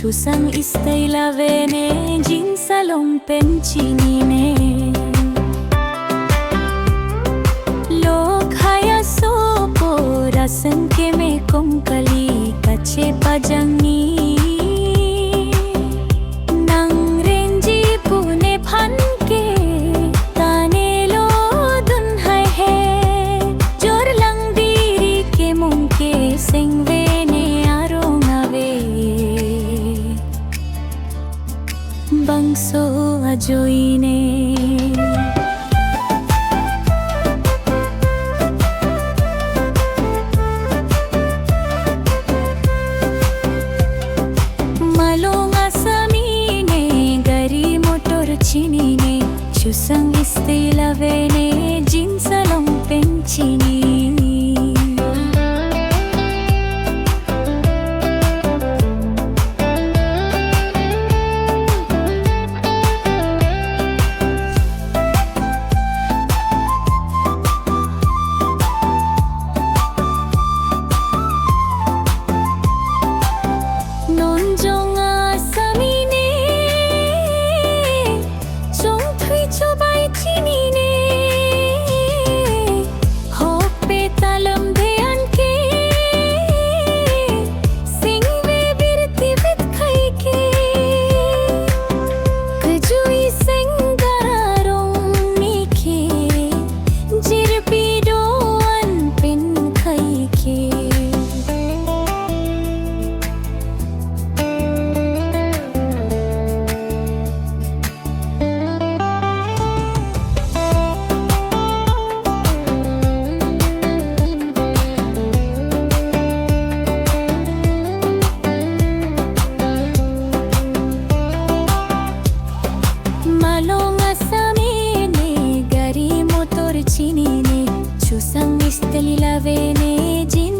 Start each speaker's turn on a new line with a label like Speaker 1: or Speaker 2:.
Speaker 1: Susang istilavene jinsalong penchinine Lok haya sopo rasan ke me kongkali kache pajangni Nang renji pune phan ke tane lo dun hai he Jor lang diri ke mungke sengve Bangso ajoine Malong asamine gari motor chinine Susang istilavene jinsalong penchini Malong asamine gari motor chinine Susang istilavene jin